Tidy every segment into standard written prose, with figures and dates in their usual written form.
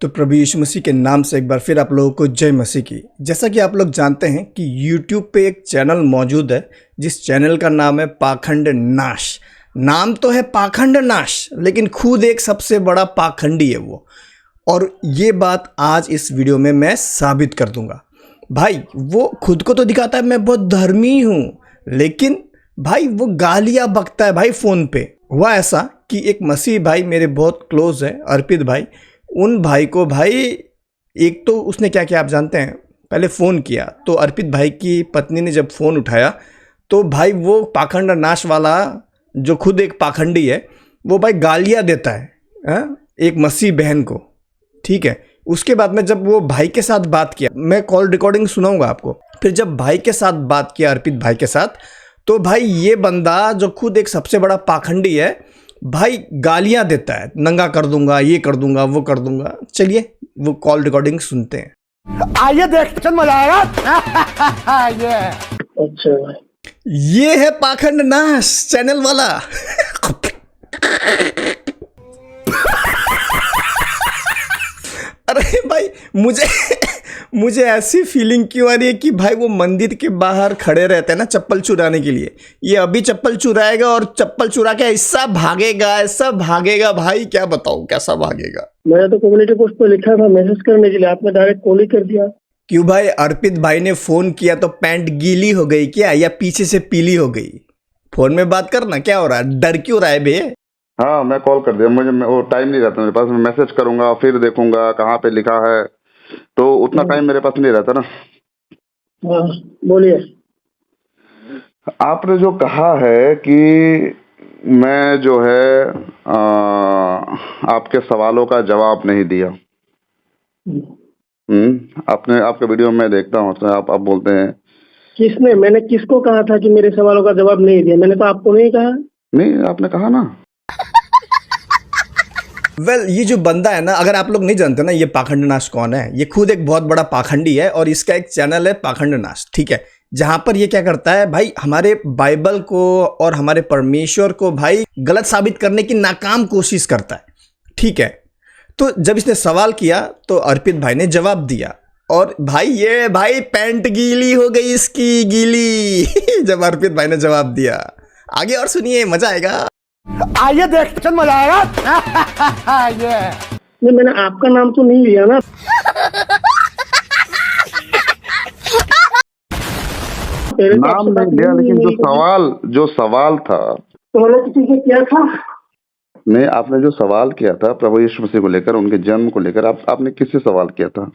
तो प्रभु यीशु मसीह के नाम से एक बार फिर आप लोगों को जय मसीह की। जैसा कि आप लोग जानते हैं कि YouTube पे एक चैनल मौजूद है जिस चैनल का नाम है पाखंड नाश। नाम तो है पाखंड नाश, लेकिन खुद एक सबसे बड़ा पाखंडी है वो। और ये बात आज इस वीडियो में मैं साबित कर दूंगा। भाई वो खुद को तो दिखाता है मैं बहुत धर्मी हूँ, लेकिन भाई वो गालियाँ बकता है भाई फ़ोन पे। हुआ ऐसा कि एक मसीह भाई मेरे बहुत क्लोज है, अर्पित भाई, उन भाई को भाई एक तो उसने क्या किया आप जानते हैं। पहले फ़ोन किया तो अर्पित भाई की पत्नी ने जब फ़ोन उठाया तो भाई वो पाखंड नाश वाला जो खुद एक पाखंडी है वो भाई गालियाँ देता है एक मसीह बहन को। ठीक है, उसके बाद में जब वो भाई के साथ बात किया, मैं कॉल रिकॉर्डिंग सुनाऊंगा आपको। फिर जब भाई के साथ बात किया अर्पित भाई के साथ, तो भाई ये बंदा जो खुद एक सबसे बड़ा पाखंडी है भाई गालियां देता है, नंगा कर दूंगा, ये कर दूंगा, वो कर दूंगा। चलिए वो कॉल रिकॉर्डिंग सुनते हैं। आइए देखते मजा आएगा। ये अच्छा, ये है पाखंड नाश चैनल वाला। अरे भाई मुझे ऐसी फीलिंग क्यों आ रही है कि भाई वो मंदिर के बाहर खड़े रहते हैं ना चप्पल चुराने के लिए, ये अभी चप्पल चुराएगा और चप्पल चुरा के ऐसा भागेगा भाई, क्या बताऊं कैसा भागेगा। मैंने तो कम्युनिटी पोस्ट पे लिखा था मैसेज करने के लिए, आपने डायरेक्ट कॉल ही कर दिया। क्यों भाई, अर्पित भाई ने फोन किया तो पैंट गीली हो गई क्या, या पीछे से पीली हो गई? फोन में बात करना, क्या हो रहा है, डर क्यों रहा है बे? हाँ मैं कॉल कर दिया, मुझे वो टाइम नहीं रहता मेरे पास। मैं मैसेज करूंगा फिर देखूंगा कहाँ पे लिखा है, तो उतना टाइम मेरे पास नहीं रहता ना। हाँ बोलिए। आपने जो कहा है कि मैं जो है आपके सवालों का जवाब नहीं दिया। आपने आपके वीडियो में देखता हूँ तो आप बोलते हैं। किसने, मैंने किसको कहा था कि मेरे सवालों का जवाब नहीं दिया? मैंने तो आपको नहीं कहा। नहीं, आपने कहा ना। ये जो बंदा है ना, अगर आप लोग नहीं जानते ना ये पाखंड नाश कौन है, ये खुद एक बहुत बड़ा पाखंडी है और इसका एक चैनल है पाखंड नाश। ठीक है, जहां पर ये क्या करता है भाई, हमारे बाइबल को और हमारे परमेश्वर को भाई गलत साबित करने की नाकाम कोशिश करता है। ठीक है, तो जब इसने सवाल किया तो अर्पित भाई ने जवाब दिया, और भाई ये भाई पैंट गीली हो गई इसकी, गीली। जब अर्पित भाई ने जवाब दिया, आगे और सुनिए मजा आएगा। आइए देखते मजा आएगा। ये नहीं, मैंने आपका नाम तो नहीं लिया ना। नाम नहीं लिया, लेकिन जो सवाल था तो मैंने किसी से किया था। नहीं, आपने जो सवाल किया था प्रभु यीशु मसीह को लेकर, उनके जन्म को लेकर, आपने किससे सवाल किया था?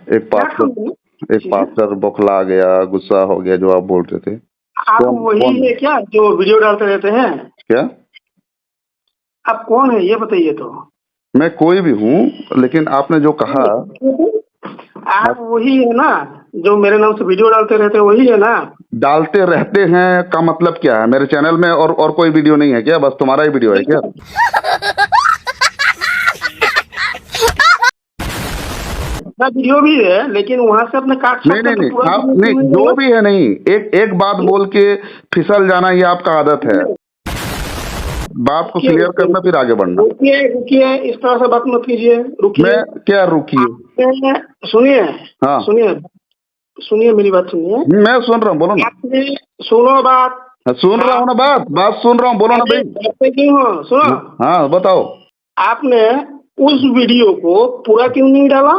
एक पास्टर बौखला गया, गुस्सा हो गया, जो आप बोल रहे थे। आप वही है क्या जो वीडियो डालते रहते हैं? क्या आप कौन है ये बताइए तो। मैं कोई भी हूँ, लेकिन आपने जो कहा। आप वही है ना जो मेरे नाम से वीडियो डालते रहते हैं, वही है ना? डालते रहते हैं का मतलब क्या है? मेरे चैनल में और कोई वीडियो नहीं है क्या? बस तुम्हारा ही वीडियो है क्या? वीडियो भी है, लेकिन वहां से अपने काट नहीं, जो भी है नहीं, एक बात बोल के फिसल जाना, ये आपका आदत है। बात को क्लियर करना फिर आगे बढ़ना। रुकिए, इस तरह से बात मत कीजिए। रुकिए। मैं क्या रुकिए? सुनिए। हाँ सुनिए मेरी बात सुनिए। मैं सुन रहा हूँ, बोलो ना। सुनो बात। सुन रहा हूँ ना, बात सुन रहा हूँ, बोलो ना भाई। क्यों हो? सुनो। हाँ बताओ। आपने उस वीडियो को पूरा क्यों नहीं डाला?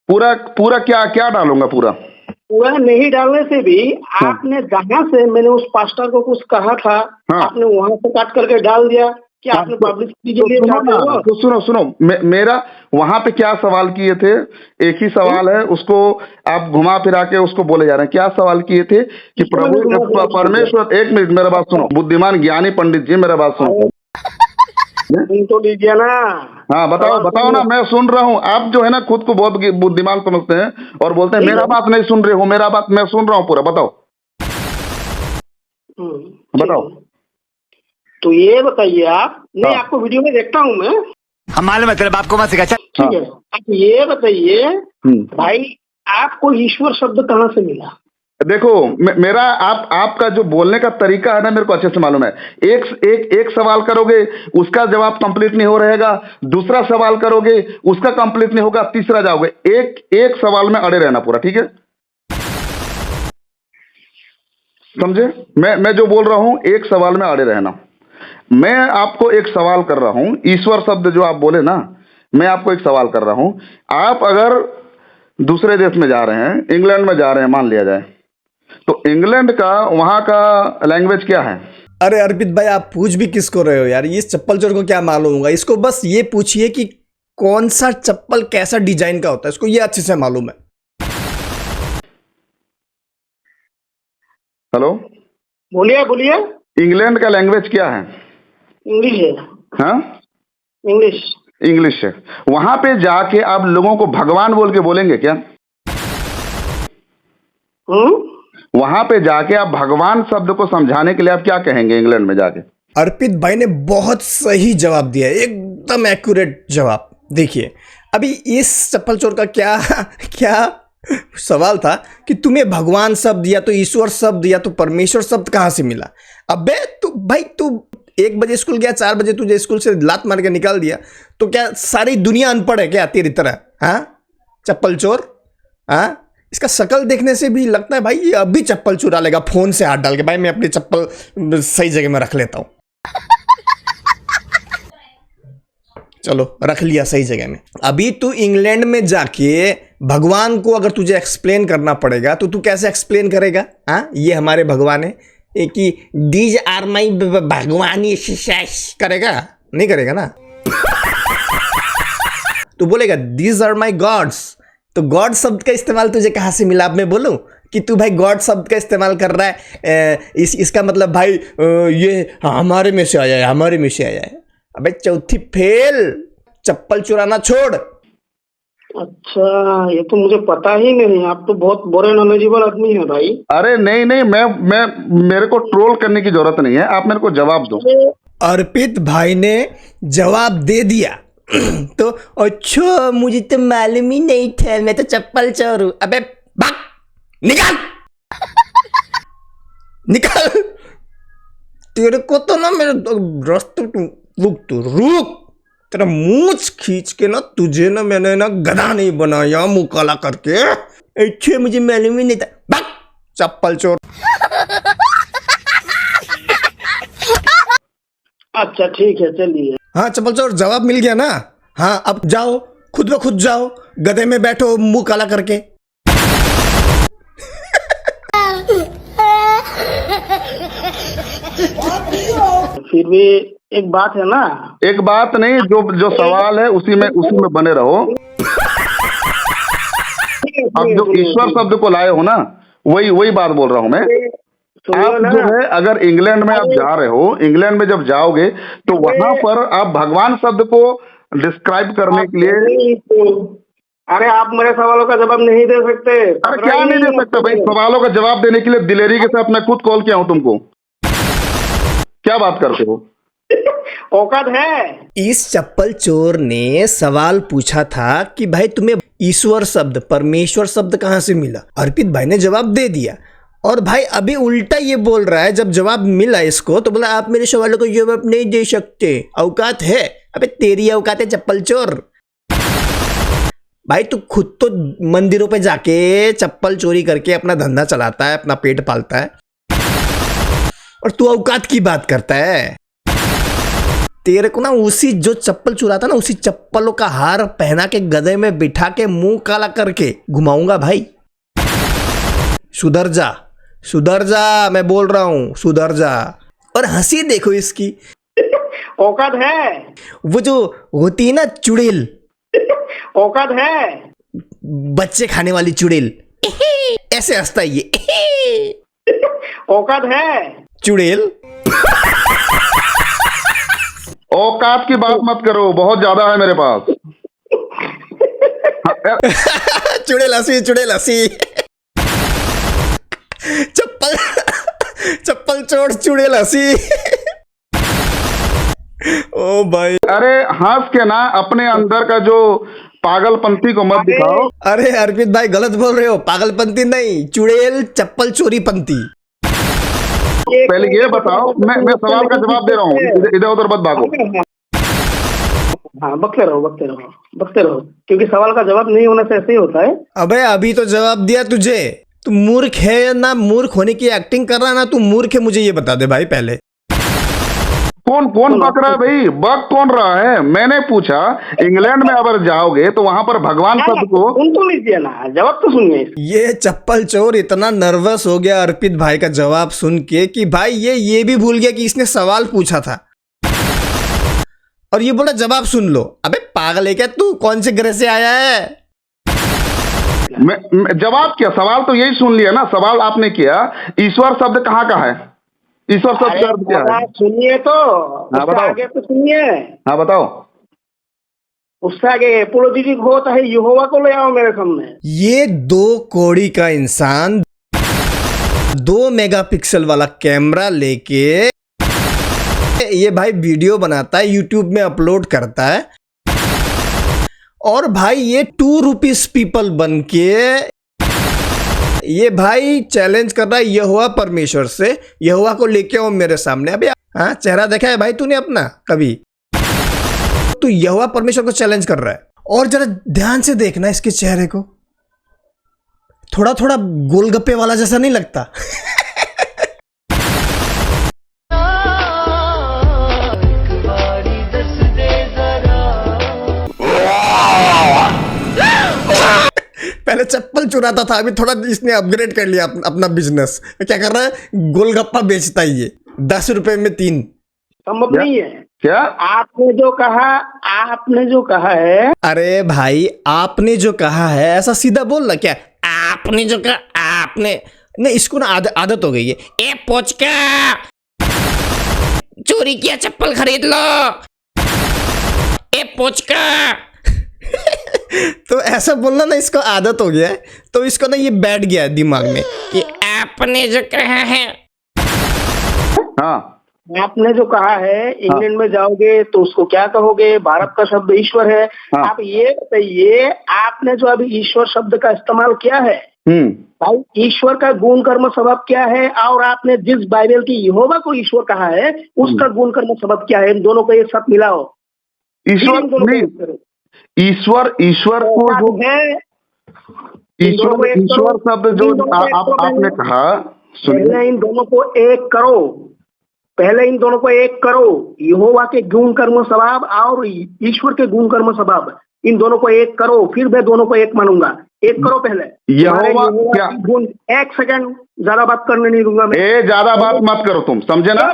पूरा क्या डालूंगा? पूरा नहीं डालने से भी आपने जहाँ से मैंने उस पास्टर को कुछ कहा था, आपने वहां से काट करके डाल दिया। क्या आपने पब्लिसिटी के लिए चाहते हो? तो सुनो, मेरा वहां पे क्या सवाल किए थे? एक ही सवाल है, उसको आप घुमा फिरा के उसको बोले जा रहे हैं। क्या सवाल किए थे कि प्रभु परमेश्वर, एक मिनट मेरा बात सुनो, बुद्धिमान ज्ञानी पंडित जी मेरा बात सुनो तो लीजिए ना। हाँ बताओ ना, मैं सुन रहा हूँ। आप जो है ना खुद को बहुत बुद्धिमान समझते हैं और बोलते हैं मेरा बात नहीं सुन रहे हो। मेरा बात मैं सुन रहा हूँ पूरा, बताओ। बताओ। तो ये बताइए आप। नहीं, आपको वीडियो में देखता हूँ मैं। हम मालूम है तेरे बाप को मत सिखा। ठीक है, आप ये बताइए भाई, आपको ईश्वर शब्द कहाँ से मिला? देखो मेरा आपका जो बोलने का तरीका है ना, मेरे को अच्छे से मालूम है। एक सवाल करोगे, उसका जवाब कंप्लीट नहीं हो रहेगा, दूसरा सवाल करोगे, उसका कंप्लीट नहीं होगा, तीसरा जाओगे। एक सवाल में अड़े रहना पूरा, ठीक है? समझे? मैं जो बोल रहा हूं, एक सवाल में अड़े रहना। मैं आपको एक सवाल कर रहा हूं, ईश्वर शब्द जो आप बोले ना, मैं आपको एक सवाल कर रहा हूं। आप अगर दूसरे देश में जा रहे हैं, इंग्लैंड में जा रहे हैं मान लिया जाए, तो इंग्लैंड का वहां का लैंग्वेज क्या है? अरे अर्पित भाई, आप पूछ भी किसको रहे हो यार? इस चप्पल चोर को क्या मालूम होगा? इसको बस ये पूछिए कि कौन सा चप्पल कैसा डिजाइन का होता है, इसको ये अच्छे से मालूम है। हेलो, बोलिए बोलिए। इंग्लैंड का लैंग्वेज क्या है? इंग्लिश है। हाँ, इंग्लिश। इंग्लिश है। वहां पे जाके आप लोगों को भगवान बोल के बोलेंगे क्या? वहां पे जाके आप भगवान शब्द को समझाने के लिए आप क्या कहेंगे इंग्लैंड में जाके? अर्पित भाई ने बहुत सही जवाब दिया है, एकदम एक्यूरेट जवाब। देखिए, अभी इस चप्पल चोर का क्या क्या सवाल था कि तुम्हें भगवान शब्द या तो ईश्वर शब्द या तो परमेश्वर शब्द कहाँ से मिला? अबे तू 1 बजे स्कूल गया, 4 बजे तुझे स्कूल से लात मार के निकाल दिया, तो क्या सारी दुनिया अनपढ़ है क्या तेरी तरह? हाँ, चप्पल चोर। हाँ, इसका शक्ल देखने से भी लगता है भाई ये अभी चप्पल चुरा लेगा फोन से हाथ डाल के। भाई मैं अपनी चप्पल सही जगह में रख लेता हूँ। चलो, रख लिया सही जगह में। अभी तू इंग्लैंड में जाके भगवान को अगर तुझे एक्सप्लेन करना पड़ेगा तो तू कैसे एक्सप्लेन करेगा? हाँ, ये हमारे भगवान है कि दीज आर माई भगवान, करेगा? नहीं करेगा ना। तू बोलेगा दीज आर माई गॉड्स। तो गॉड शब्द का इस्तेमाल तुझे कहाँ से मिला? अब मैं बोलूँ कि तू भाई गॉड शब्द का इस्तेमाल कर रहा है, इसका मतलब भाई ये हमारे में से आया है, हमारे में से आया है। अबे चौथी फेल, चप्पल चुराना छोड़। अच्छा, ये तो मुझे पता ही नहीं। आप तो बहुत बुरे नॉलेजेबल आदमी है भाई। अरे नहीं, मैं मेरे को ट्रोल करने की जरूरत नहीं है, आप मेरे को जवाब दो। अर्पित भाई ने जवाब दे दिया। तो अच्छा, मुझे तो मालूम ही नहीं था, मैं तो चप्पल चोर हूं। अबे भाग, निकाल निकाल। तेरे को तो ना मेरे रास्ते रुक, तेरा मूंछ खींच के ना तुझे ना मैंने ना गधा नहीं बनाया मुंह काला करके। अच्छा, मुझे मालूम ही नहीं था। भाग, चप्पल चोर। अच्छा ठीक है, चलिए। हाँ चप्पल चोर, जवाब मिल गया ना? हाँ, अब जाओ, खुद ब खुद जाओ, गधे में बैठो मुंह काला करके। फिर भी एक बात है ना। एक बात नहीं, जो सवाल है उसी में बने रहो। अब जो ईश्वर शब्द को लाए हो ना, वही बात बोल रहा हूं मैं। आप जो है, अगर इंग्लैंड में आप जा रहे हो, इंग्लैंड में जब जाओगे तो वहां पर आप भगवान शब्द को डिस्क्राइब करने के लिए, अरे आप मेरे सवालों का जवाब नहीं दे सकते। अरे क्या नहीं दे सकते भाई? सवालों का जवाब देने के लिए दिलेरी के साथ मैं खुद कॉल किया हूं तुमको। क्या बात करते हो? औकात है। इस चप्पल चोर ने सवाल पूछा था कि भाई तुम्हें ईश्वर शब्द, परमेश्वर शब्द कहां से मिला? अर्पित भाई ने जवाब दे दिया। और भाई अभी उल्टा ये बोल रहा है, जब जवाब मिला इसको तो बोला आप मेरे सवालों को जवाब नहीं दे सकते, औकात है? अबे तेरी औकात है चप्पल चोर। भाई तू खुद तो मंदिरों पे जाके चप्पल चोरी करके अपना धंधा चलाता है, अपना पेट पालता है, और तू औकात की बात करता है। तेरे को ना उसी जो चप्पल चुराता ना, उसी चप्पलों का हार पहना के गधे में बिठा के मुंह काला करके घुमाऊंगा भाई। सुधर जा, सुधर जा, मैं बोल रहा हूं, सुधर जा। और हंसी देखो इसकी, औकात है। वो जो होती है ना चुड़ैल, औकात है। बच्चे खाने वाली चुड़ैल, ऐसे हंसता है ये। औकात है। चुड़ैल। औकात की बात मत करो, बहुत ज्यादा है मेरे पास। चुड़ैल हंसी, चुड़ैल हंसी। चप्पल चोर चुड़ैल हंसी। ओ भाई, अरे हंस के ना अपने अंदर का जो पागलपंथी को मत दिखाओ। अरे अर्पित भाई गलत बोल रहे हो, पागलपंती नहीं, चुड़ैल चप्पल चोरी पंती। पहले ये बताओ, मैं सवाल का जवाब दे रहा हूँ, इधर उधर मत भागो। हाँ, बकते रहो बकते रहो बकते रहो, क्योंकि सवाल का जवाब नहीं होने से ऐसे ही होता है। अबे अभी तो जवाब दिया तुझे, तू मूर्ख है या ना मूर्ख होने की एक्टिंग कर रहा है ना तू मूर्ख है, मुझे ये बता दे भाई पहले। कौन बक रहा है भाई, बक कौन रहा है? मैंने पूछा इंग्लैंड में अगर जाओगे तो वहां पर भगवान शब्द को सुन तो लीजिए ना, जवाब तो सुनिए। ये चप्पल चोर इतना नर्वस हो गया अर्पित भाई का जवाब सुन के कि भाई ये भी भूल गया कि इसने सवाल पूछा था, और ये बोला जवाब सुन लो। अबे पागल है क्या तू, कौन से ग्रह से आया है? मैं जवाब क्या, सवाल तो यही सुन लिया ना। सवाल आपने किया ईश्वर शब्द कहाँ का है, ईश्वर शब्द का अर्थ क्या है? सुनिए तो, हाँ, उससे बताओ। आगे तो सुनिए। हाँ बताओ। उससे आगे एपोलॉजेटिक होता है, यहोवा को ले आओ मेरे सामने। ये 2 कौड़ी का इंसान 2 मेगापिक्सल वाला कैमरा लेके ये भाई वीडियो बनाता है, यूट्यूब में अपलोड करता है, और भाई ये 2 रुपीस पीपल बन के ये भाई चैलेंज कर रहा है यहोवा परमेश्वर से, यहोवा को लेके आओ मेरे सामने। अबे हाँ, चेहरा देखा है भाई तूने अपना कभी? तू यहोवा परमेश्वर को चैलेंज कर रहा है। और जरा ध्यान से देखना इसके चेहरे को, थोड़ा थोड़ा गोलगप्पे वाला जैसा नहीं लगता? पहले चप्पल चुराता था, अभी थोड़ा इसने अपग्रेड कर लिया अपना बिजनेस। क्या कर रहा है, गोलगप्पा बेचता है ये 10 रुपए में 3। संभव नहीं है। क्या आपने जो कहा है। अरे भाई आपने जो कहा है ऐसा सीधा बोल ना, क्या आपने जो कहा, आपने नहीं, इसको ना आदत हो गई है। ए पोचका, चोरी किया चप्पल खरीद लो, ए पोचका। तो ऐसा बोलना ना इसको आदत हो गया है, तो इसको ना ये बैठ गया है दिमाग में कि आपने जो कहा है। हाँ, आपने जो कहा है, इंग्लैंड में जाओगे तो उसको क्या कहोगे? भारत का शब्द ईश्वर है। हाँ। आप ये बताइए, आपने जो अभी ईश्वर शब्द का इस्तेमाल किया है, भाई ईश्वर का गुण कर्म स्वभाव क्या है? और आपने जिस बाइबल की यहोवा को ईश्वर कहा है, उसका गुण कर्म स्वभाव क्या है? इन दोनों को एक साथ मिलाओ। ईश्वर इन दोनों को नहीं, एक करो। ईश्वर को जो है, ईश्वर शब्द जो आपने कहा, पहले इन दोनों को एक करो, पहले इन दोनों को एक करो। यहोवा के गुण कर्म स्वभाव और ईश्वर के गुण कर्म स्वभाव, इन दोनों को एक करो, फिर मैं दोनों को एक मानूंगा। एक करो पहले। यहोवा क्या गुण, 1 सेकंड ज्यादा बात करने नहीं दूंगा मैं। ज्यादा बात मत करो तुम, समझे ना?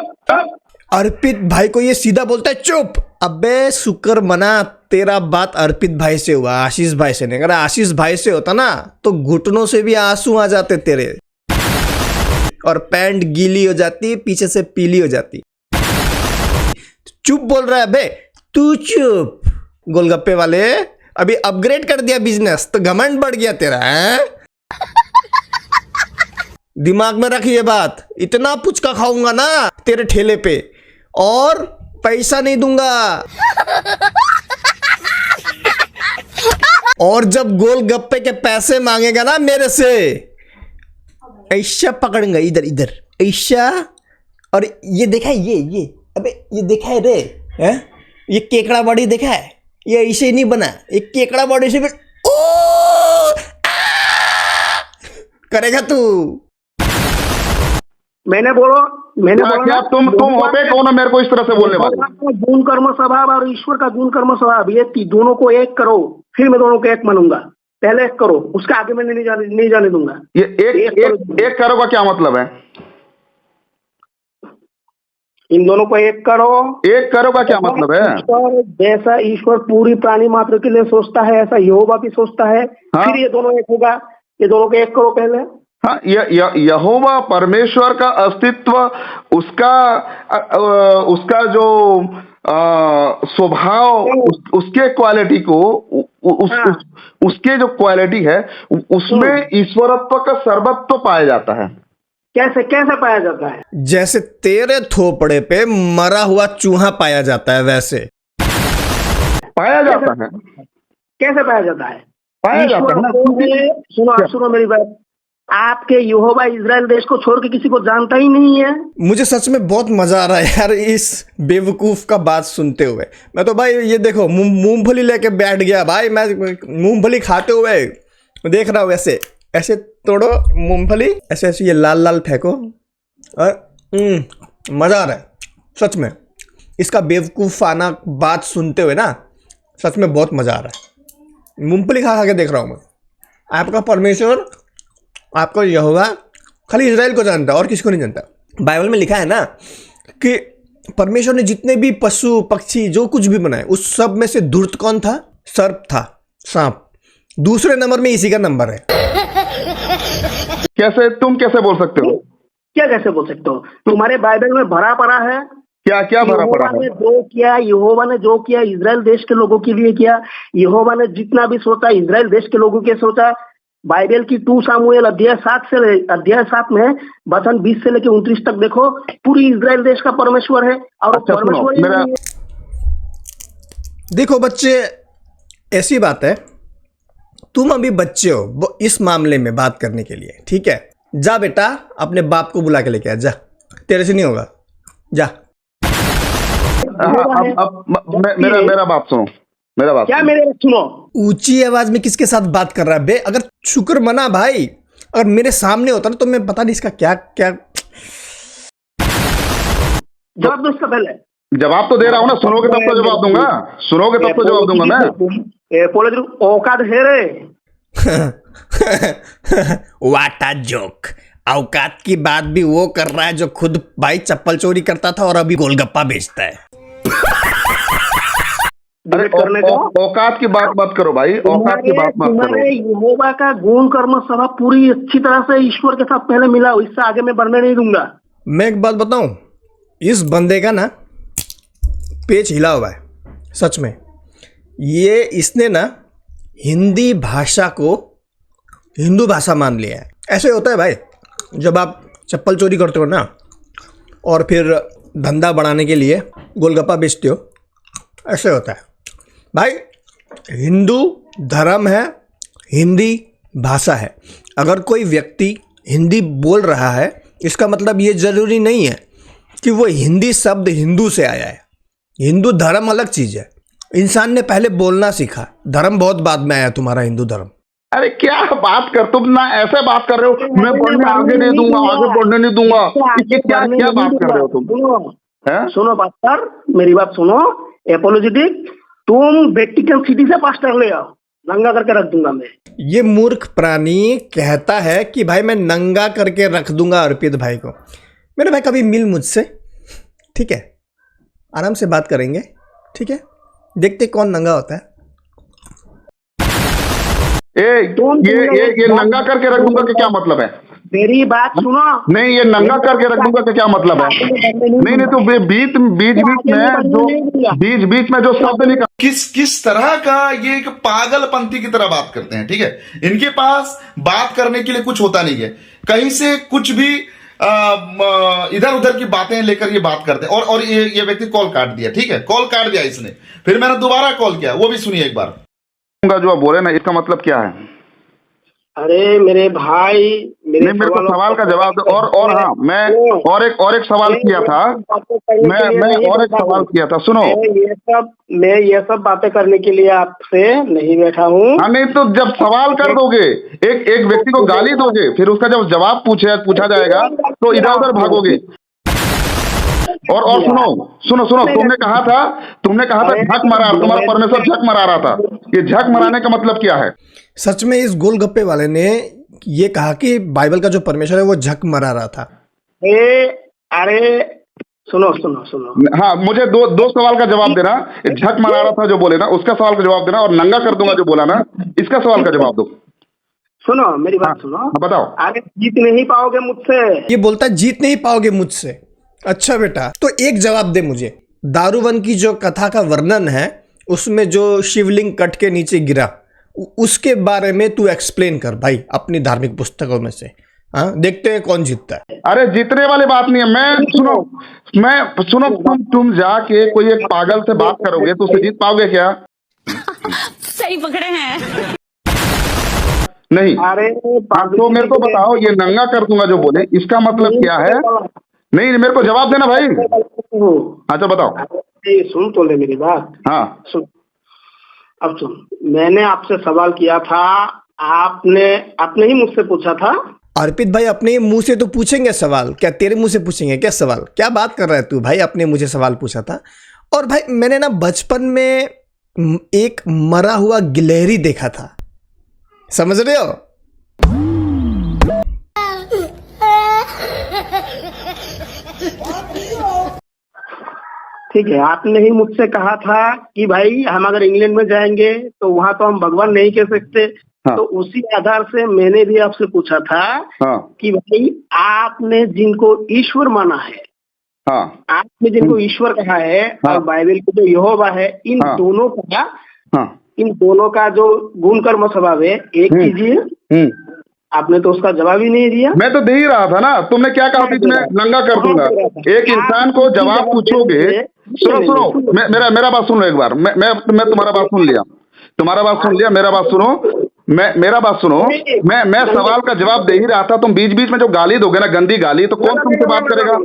अर्पित भाई को ये सीधा बोलता है चुप। अबे शुक्र मना तेरा बात अर्पित भाई से हुआ, आशीष भाई से नहीं। अगर आशीष भाई से होता ना तो घुटनों से भी आंसू आ जाते तेरे, और पैंट गीली हो जाती, पीछे से पीली हो जाती। चुप बोल रहा है बे, तू चुप। गोलगप्पे वाले अभी अपग्रेड कर दिया बिजनेस तो घमंड बढ़ गया तेरा है? दिमाग में रख ये बात, इतना पुचका खाऊंगा ना तेरे ठेले पे और पैसा नहीं दूंगा। और जब गोलगप्पे के पैसे मांगेगा ना मेरे से, ऐसा पकड़ूंगा इधर इधर ऐसा। और ये देखा है, ये अबे ये देखा है रे, है? ये केकड़ा बॉडी देखा है, ये ऐसे नहीं बना, ये केकड़ा बॉडी से फिर ओ करेगा तू। मैंने बोला क्या तुम होते कौन है मेरे को इस तरह से बोलने वाले? गुण कर्म स्वभाव और ईश्वर का गुण कर्म स्वभाव, ये दोनों को एक करो, फिर मैं दोनों को एक मानूंगा। पहले एक करो, उसके आगे मैं नहीं जाने दूंगा। ये एक करो का क्या मतलब है? इन दोनों को एक करो। एक करो का क्या मतलब है? ईश्वर जैसा ईश्वर पूरी प्राणी मात्र के लिए सोचता है, ऐसा यहोवा भी सोचता है। हाँ? फिर ये दोनों एक होगा। ये दोनों को एक करो पहले। हाँ, यहोवा परमेश्वर का अस्तित्व, उसका जो स्वभाव, उसके क्वालिटी को, उसके जो क्वालिटी है उसमें ईश्वरत्व का सर्वत्व पाया जाता है। कैसे पाया जाता है? जैसे तेरे थोपड़े पे मरा हुआ चूहा पाया जाता है, वैसे पाया जाता है। कैसे पाया जाता है? पाया जाता है ना। सुनो, आप सुनो मेरी बात। आपके यहोवा इजराइल देश को छोड़ के किसी को जानता ही नहीं है। मुझे सच में बहुत मजा आ रहा है यार इस बेवकूफ का बात सुनते हुए। मैं तो भाई ये देखो मूंगफली लेके बैठ गया भाई, मैं मूंगफली खाते हुए देख रहा हूँ। ऐसे ऐसे तोड़ो मूंगफली, ऐसे ऐसे ये लाल लाल फेंको और मजा आ रहा है सच में। इसका बेवकूफाना बात सुनते हुए ना सच में बहुत मजा आ रहा है। मूंगफली खा खा के देख रहा हूँ मैं। आपका परमेश्वर, आपको यहोवा खाली इजराइल को जानता है और किसी को नहीं जानता। बाइबल में लिखा है ना कि परमेश्वर ने जितने भी पशु पक्षी जो कुछ भी बनाए उस सब में से धूर्त कौन था? सर्प था, सांप। दूसरे नंबर में इसी का नंबर है। कैसे? तुम कैसे बोल सकते हो? क्या कैसे बोल सकते हो? तुम्हारे बाइबल में भरा पड़ा है। क्या क्या भरा पड़ा है? यहोवा ने जो किया इजराइल देश के लोगों के लिए किया। यहोवा ने जितना भी सोचा इजराइल देश के लोगों के सोचा। बाइबल की 2 सामुएल अध्याय 7 में वचन 20 से लेकर 29 तक देखो, पूरी इजराइल देश का परमेश्वर है। और अच्छा, परमेश्वर सुनो, मेरा देखो बच्चे, ऐसी बात है, तुम अभी बच्चे हो इस मामले में बात करने के लिए, ठीक है? जा बेटा अपने बाप को बुला के लेके आ, जा, तेरे से नहीं होगा, जा। मेरा बात सुनो, मेरा बात क्या मेरे सुनो। ऊंची आवाज में किसके साथ बात कर रहा है बे? अगर शुक्र मना भाई, अगर मेरे सामने होता ना तो मैं पता नहीं इसका क्या क्या जवाब दो इसका पहले। जवाब तो दे रहा हूँ ना, सुनोगे तब तो जवाब दूंगा, सुनोगे तब तो जवाब दूंगा मैं। औकात है रे। What a joke. औकात की बात भी वो कर रहा है जो खुद भाई चप्पल चोरी करता था और अभी गोलगप्पा बेचता है। अरे औकात की बात मत करो भाई, औकात की बात मत करो। यहोवा का गुण कर्म स्वभाव पूरी अच्छी तरह से ईश्वर के साथ पहले मिला हो, इससे आगे मैं बढ़ने नहीं दूंगा। मैं एक बात बताऊं, इस बंदे का ना पेच हिला हुआ है सच में। ये इसने ना हिंदी भाषा को हिंदू भाषा मान लिया है। ऐसे होता है भाई, जब आप चप्पल चोरी करते हो ना और फिर धंधा बढ़ाने के लिए गोलगप्पा बेचते हो, ऐसे होता है भाई। हिंदू धर्म है, हिंदी भाषा है। अगर कोई व्यक्ति हिंदी बोल रहा है इसका मतलब ये जरूरी नहीं है कि वो हिंदी शब्द हिंदू से आया है। हिंदू धर्म अलग चीज़ है। इंसान ने पहले बोलना सीखा, धर्म बहुत बाद में आया तुम्हारा हिंदू धर्म। अरे क्या बात कर, तुम ना ऐसे बात कर रहे हो, मैं पढ़ने आगे नहीं दूंगा, आगे पढ़ने नहीं दूंगा, क्या बात कर रहे हो तुम? सुनो पास्टर, मेरी बात सुनो। एपोलोजेटिक, तुम वेटिकन सिटी से पास्टर ले आओ, नंगा करके रख दूंगा मैं। ये मूर्ख प्राणी कहता है कि भाई मैं नंगा करके रख दूंगा अर्पित भाई को। मेरे भाई कभी मिल मुझसे, ठीक है? आराम से बात करेंगे, ठीक है? देखते कौन नंगा होता है। ये नंगा करके रख दूंगा कि क्या मतलब है? मेरी बात सुनो। नहीं, ये नंगा करके रख दूंगा कि क्या मतलब है? नहीं तो बीच में जो शब्द निकल, किस तरह का ये एक पागलपंथी की तरह बात करते हैं, ठीक है? इनके पास बात करने के लिए कुछ होता नहीं है, कहीं से कुछ भी इधर उधर की बातें लेकर ये बात करते हैं। और ये व्यक्ति कॉल काट दिया, ठीक है? कॉल काट दिया इसने, फिर मैंने दोबारा कॉल किया, वो भी सुनिए एक बार। जो आप बोले ना, इसका मतलब क्या है? अरे मेरे भाई, मेरे को सवाल का जवाब दो। और हाँ, मैं और एक सवाल किया था, मैं और एक सवाल किया था, सुनो। मैं ये सब बातें करने के लिए आपसे नहीं बैठा हूँ। हाँ, नहीं तो जब सवाल कर दोगे, एक व्यक्ति को गाली दोगे, फिर उसका जब जवाब पूछा जाएगा तो इधर उधर भागोगे। और सुनो, तुमने कहा था झक मरा, तुम्हारा परमेश्वर झक मरा रहा था। ये झक मराने का मतलब क्या है? सच में इस गोलगप्पे वाले ने ये कहा कि बाइबल का जो परमेश्वर है वो झक मरा रहा था। अरे सुनो। हाँ, मुझे दो सवाल का जवाब देना। झक मरा रहा था जो बोले ना, उसका सवाल का जवाब देना, और नंगा कर दूंगा जो बोला ना, इसका सवाल का जवाब दो। सुनो मेरी बात सुनो। बताओ। आगे जीत नहीं पाओगे मुझसे। ये बोलता है जीत नहीं पाओगे मुझसे। अच्छा बेटा, तो एक जवाब दे मुझे। दारूवन की जो कथा का वर्णन है उसमें जो शिवलिंग कट के नीचे गिरा, उसके बारे में तू एक्सप्लेन कर भाई अपनी धार्मिक पुस्तकों में से। हाँ, देखते हैं कौन जीतता है। अरे जीतने वाली बात नहीं है। मैं सुनो, तुम जाके कोई एक पागल से बात करोगे तो उसे जीत पाओगे क्या? सही पकड़े हैं। नहीं, अरे तो मेरे को बताओ, ये नंगा कर दूंगा जो बोले, इसका मतलब क्या है? नहीं, मेरे को जवाब देना भाई। अच्छा बताओ। अरे सुन तो ले मेरी बात। हाँ सुन, अब सुन, मैंने आपसे सवाल किया था, आपने ही मुझसे पूछा था। अर्पित भाई अपने मुंह से तो पूछेंगे सवाल, क्या तेरे मुंह से पूछेंगे क्या सवाल? क्या बात कर रहा है तू भाई? अपने मुझे सवाल पूछा था। और भाई मैंने ना बचपन में एक मरा हुआ गिलहरी देखा था, समझ रहे हो? ठीक है, आपने ही मुझसे कहा था कि भाई हम अगर इंग्लैंड में जाएंगे तो वहां तो हम भगवान नहीं कह सकते। हाँ। तो उसी आधार से मैंने भी आपसे पूछा था हाँ कि भाई आपने जिनको ईश्वर माना है, हाँ आपने जिनको ईश्वर कहा है, हाँ। और बाइबल के जो यहोवा है, इन हाँ। दोनों का जो गुण कर्म स्वभाव है एक कीजिए। आपने तो उसका जवाब ही नहीं दिया। मैं तो दे ही रहा था ना। तुमने क्या कहा बीच में? नंगा कर दूंगा। एक इंसान को जवाब पूछोगे, सुनो, मेरा बात सुनो एक बार। मैं तुम्हारा बात सुन लिया, मेरा बात सुनो, मेरा बात सुनो। मैं सवाल का जवाब दे ही रहा था। तुम बीच बीच में जो गाली दोगे ना, गंदी गाली, तो कौन तुमसे बात करेगा?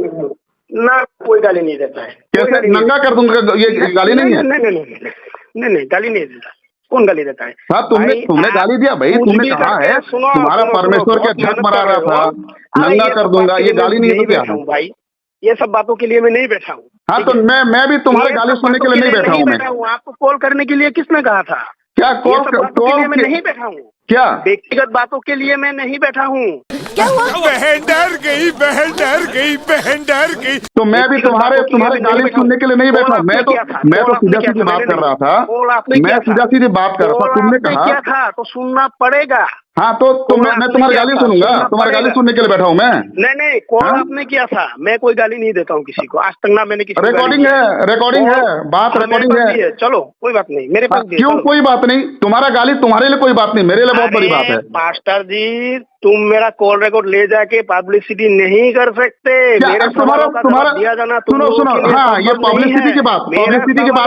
ना, कोई गाली नहीं देता है। कैसे नंगा कर दूंगा? ये गाली नहीं है। नहीं, गाली नहीं देता। कौन गाली देता है? हाँ, तुमने गाली दिया भाई। तुमने कहा है तुम्हारा परमेश्वर क्या झक मरा रहा था, नंगा कर दूंगा, ये गाली नहीं तो क्या है भाई? ये सब बातों के लिए मैं नहीं बैठा हूँ। हाँ, तो मैं भी तुम्हारे गाली सुनने के लिए नहीं बैठा हूँ। मैं आपको कॉल करने के लिए किसने कहा था? क्या कॉल मैं नहीं बैठा हूँ। क्या व्यक्तिगत बातों के लिए मैं नहीं बैठा हूँ। क्या हुआ? बहन डर गई। तो मैं भी तुम्हारे गाली सुनने के लिए नहीं बैठा। मैं तो सीधा सीधी बात कर रहा था। मैं सीधा सीधी बात कर रहा था। तुमने कहा क्या था तो सुनना पड़ेगा। हाँ, तो मैं तुम्हारी गाली सुनूंगा। तुम्हारी गाली सुनने के लिए बैठा हूँ मैं। नहीं, कॉल आपने किया था। मैं कोई गाली नहीं देता हूँ किसी को, आज तक ना मैंने किसी को। रिकॉर्डिंग है, बात रिकॉर्डिंग है। चलो कोई बात नहीं, मेरे पास क्यों कोई बात नहीं? तुम्हारा गाली तुम्हारे लिए कोई बात नहीं, मेरे लिए बहुत बड़ी बात है। मास्टर जी, तुम मेरा कॉल रिकॉर्ड ले जाके पब्लिसिटी नहीं कर सकते। मेरे तुम्हारा दिया जाना सुनो, हाँ, ये पब्लिसिटी की बात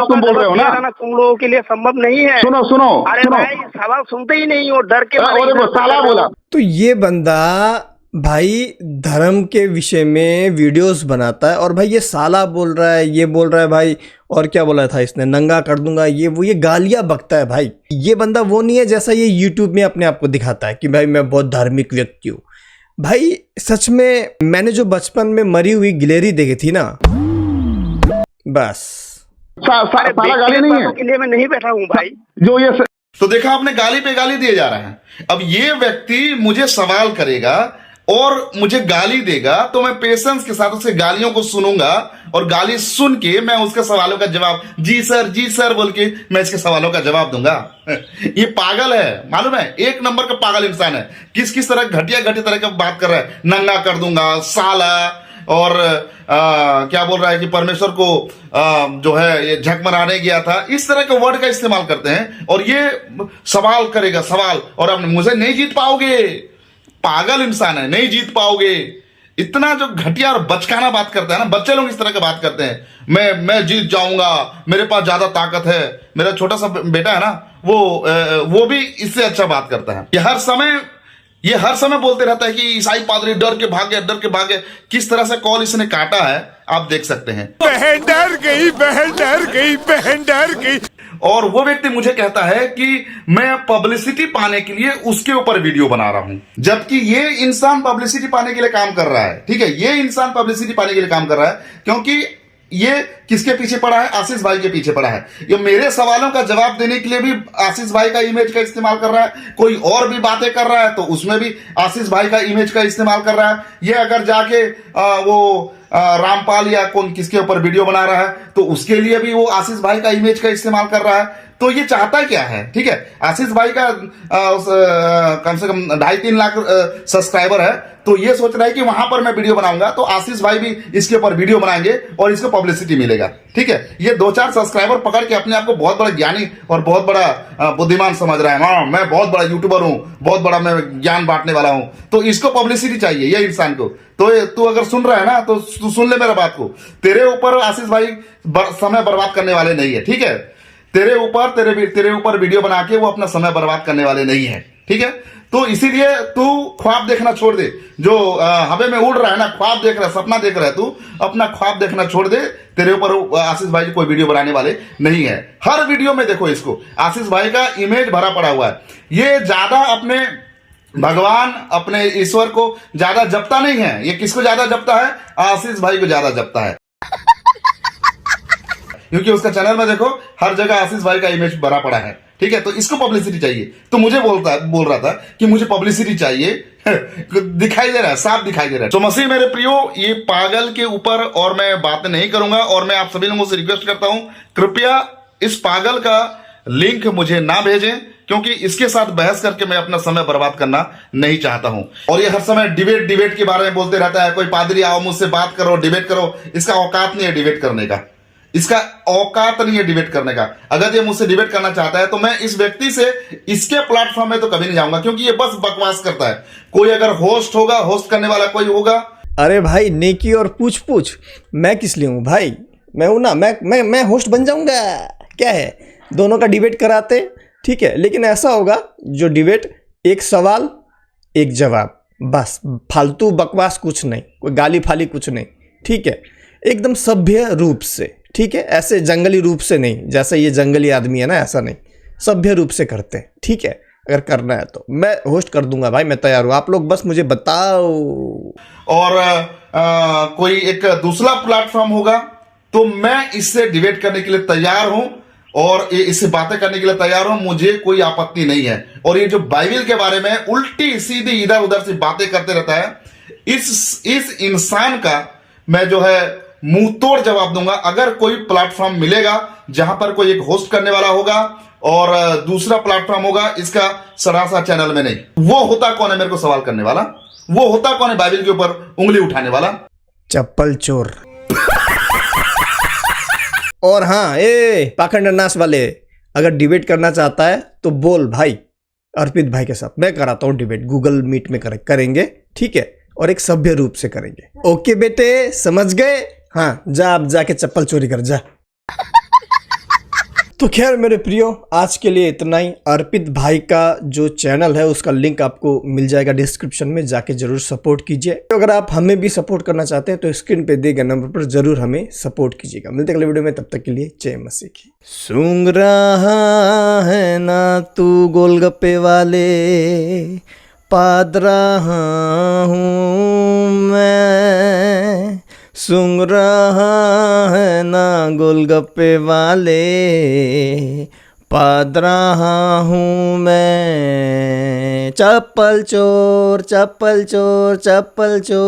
तुम बोल रहे हो ना, तुम लोगों के लिए संभव नहीं है। सुनो, अरे भाई, सवाल सुनते ही नहीं हो, डर के साला बोला। तो ये बंदा भाई धर्म के विषय में वीडियोस बनाता है और भाई ये साला बोल रहा है, ये बोल रहा है भाई, और क्या बोला था इसने, नंगा कर दूंगा, ये गालियां बकता है भाई। ये बंदा वो नहीं है जैसा ये यूट्यूब में अपने आप को दिखाता है कि भाई मैं बहुत धार्मिक व्यक्ति हूँ। भाई सच में मैंने जो बचपन में मरी हुई गिलहरी देखी थी ना, बस साला गाली नहीं है के लिए मैं नहीं बैठा हूँ भाई। जो ये तो देखा आपने, गाली पे गाली दिए जा रहे हैं। अब ये व्यक्ति मुझे सवाल करेगा और मुझे गाली देगा, तो मैं पेशेंस के साथ उसके गालियों को सुनूंगा और गाली सुन के मैं उसके सवालों का जवाब जी सर बोल के मैं इसके सवालों का जवाब दूंगा। ये पागल है, मालूम है, एक नंबर का पागल इंसान है। किस तरह घटिया तरह का बात कर रहा है, नंगा कर दूंगा, साला, और क्या बोल रहा है कि परमेश्वर को जो है ये झक मराने गया था। इस तरह के वर्ड का इस्तेमाल करते हैं और ये सवाल करेगा, सवाल, और आप मुझे नहीं जीत पाओगे। पागल इंसान है, नहीं जीत पाओगे। इतना जो घटिया और बचकाना बात करता है ना, बच्चे लोग इस तरह का बात करते हैं, मैं जीत जाऊंगा, मेरे पास ज्यादा ताकत है। मेरा छोटा सा बेटा है ना, वो भी इससे अच्छा बात करता है। ये हर समय बोलते रहता है कि ईसाई पादरी डर के भागे। किस तरह से कॉल इसने काटा है आप देख सकते हैं। बहन डर गई। और वो व्यक्ति मुझे कहता है कि मैं पब्लिसिटी पाने के लिए उसके ऊपर वीडियो बना रहा हूं, जबकि ये इंसान पब्लिसिटी पाने के लिए काम कर रहा है। ठीक है, ये इंसान पब्लिसिटी पाने के लिए काम कर रहा है, क्योंकि ये किसके पीछे पड़ा है? आशीष भाई के पीछे पड़ा है। ये मेरे सवालों का जवाब देने के लिए भी आशीष भाई का इमेज का इस्तेमाल कर रहा है। कोई और भी बातें कर रहा है तो उसमें भी आशीष भाई का इमेज का इस्तेमाल कर रहा है। ये अगर जाके वो रामपाल या कौन किसके ऊपर वीडियो बना रहा है तो उसके लिए भी वो आशीष भाई का इमेज का इस्तेमाल कर रहा है। तो ये चाहता क्या है? ठीक है, आशीष भाई का कम से कम 2.5-3 लाख सब्सक्राइबर है, तो ये सोच रहा है कि वहां पर मैं वीडियो बनाऊंगा तो आशीष भाई भी इसके ऊपर वीडियो बनाएंगे और इसको पब्लिसिटी मिलेगा। ठीक है, ये 2-4 सब्सक्राइबर पकड़ के अपने आप को बहुत बड़ा ज्ञानी और बहुत बड़ा बुद्धिमान समझ रहा है। हाँ, मैं बहुत बड़ा यूट्यूबर हूं, बहुत बड़ा मैं ज्ञान बांटने वाला हूं, तो इसको पब्लिसिटी चाहिए ये इंसान को। तो तू अगर सुन रहा है ना तो तू सुन ले मेरा बात को। तेरे ऊपर आशीष भाई समय बर्बाद करने वाले नहीं है। ठीक है, तेरे ऊपर वीडियो बना के वो अपना समय बर्बाद करने वाले नहीं है, ठीक है। तो इसीलिए तू ख्वाब देखना छोड़ दे, जो हवा में उड़ रहा है ना, ख्वाब देख रहा है, सपना देख रहा है, तू अपना ख्वाब देखना छोड़ दे। तेरे ऊपर आशीष भाई कोई वीडियो बनाने वाले नहीं है। हर वीडियो में देखो इसको, आशीष भाई का इमेज भरा पड़ा हुआ है। ये ज्यादा अपने भगवान, अपने ईश्वर को ज्यादा जपता नहीं है। ये किसको ज्यादा जपता है? आशीष भाई को ज्यादा जपता है, क्योंकि उसका चैनल में देखो हर जगह आशीष भाई का इमेज भरा पड़ा है, ठीक है। तो इसको पब्लिसिटी चाहिए। तो मुझे बोल रहा था कि मुझे पब्लिसिटी चाहिए दिखाई दे रहा है, साफ दिखाई दे रहा है। तो मसीह मेरे प्रियो, ये पागल के ऊपर और मैं बात नहीं करूंगा, और मैं आप सभी लोगों से रिक्वेस्ट करता हूं, कृपया इस पागल का लिंक मुझे ना भेजें, क्योंकि इसके साथ बहस करके मैं अपना समय बर्बाद करना नहीं चाहता हूं। और ये हर समय डिबेट के बारे में बोलते रहता है, कोई पादरी आओ मुझसे बात करो, डिबेट करो। इसका औकात नहीं है डिबेट करने का, इसका औकात नहीं है डिबेट करने का। अगर ये मुझसे डिबेट करना चाहता है तो मैं इस व्यक्ति से इसके प्लेटफॉर्म में तो कभी नहीं जाऊंगा, क्योंकि ये बस बकवास करता है। कोई अगर होस्ट होगा, होस्ट करने वाला कोई होगा। अरे भाई, नेकी और पूछ पूछ मैं किस लिए हूँ भाई? मैं हूँ ना, मैं होस्ट बन जाऊंगा, क्या है, दोनों का डिबेट कराते, ठीक है। लेकिन ऐसा होगा जो डिबेट, एक सवाल एक जवाब, बस, फालतू बकवास कुछ नहीं, कोई गाली फाली कुछ नहीं, ठीक है। एकदम सभ्य रूप से, ठीक है, ऐसे जंगली रूप से नहीं, जैसे ये जंगली आदमी है ना, ऐसा नहीं, सभ्य रूप से करते हैं, ठीक है। अगर करना है तो मैं होस्ट कर दूंगा भाई, मैं तैयार हूं, आप लोग बस मुझे बताओ। और कोई एक दूसरा प्लेटफॉर्म होगा तो मैं इससे डिबेट करने के लिए तैयार हूं, और इससे बातें करने के लिए तैयार हूं, मुझे कोई आपत्ति नहीं है। और ये जो बाइबल के बारे में उल्टी सीधी इधर उधर से बातें करते रहता है, इस इंसान का मैं जो है मुंह तोड़ जवाब दूंगा। अगर कोई प्लेटफॉर्म मिलेगा जहां पर कोई एक होस्ट करने वाला होगा और दूसरा प्लेटफॉर्म होगा इसका सरासा चैनल में नहीं, वो होता कौन है मेरे को सवाल करने वाला? वो होता कौन है बाइबल के ऊपर उंगली उठाने वाला? चप्पल चोर। और हाँ, पाखंड नाश वाले, अगर डिबेट करना चाहता है तो बोल भाई, अर्पित भाई के साथ मैं कराता हूँ डिबेट, गूगल मीट में करेंगे, ठीक है, और एक सभ्य रूप से करेंगे। ओके बेटे, समझ गए? हाँ, जा अब जाके चप्पल चोरी कर जा। तो खैर मेरे प्रियो, आज के लिए इतना ही। अर्पित भाई का जो चैनल है उसका लिंक आपको मिल जाएगा डिस्क्रिप्शन में, जाके जरूर सपोर्ट कीजिए। तो अगर आप हमें भी सपोर्ट करना चाहते हैं तो स्क्रीन पे दिए गए नंबर पर जरूर हमें सपोर्ट कीजिएगा। मिलते हैं अगले वीडियो में, तब तक के लिए जय मसीह की। सूंघ रहा है ना तू गोलगप्पे वाले, पाद रहा हूँ मैं, सूंघ रहा है ना गोलगप्पे वाले, पाद रहा हूँ मैं। चप्पल चोर, चप्पल चोर, चप्पल चोर।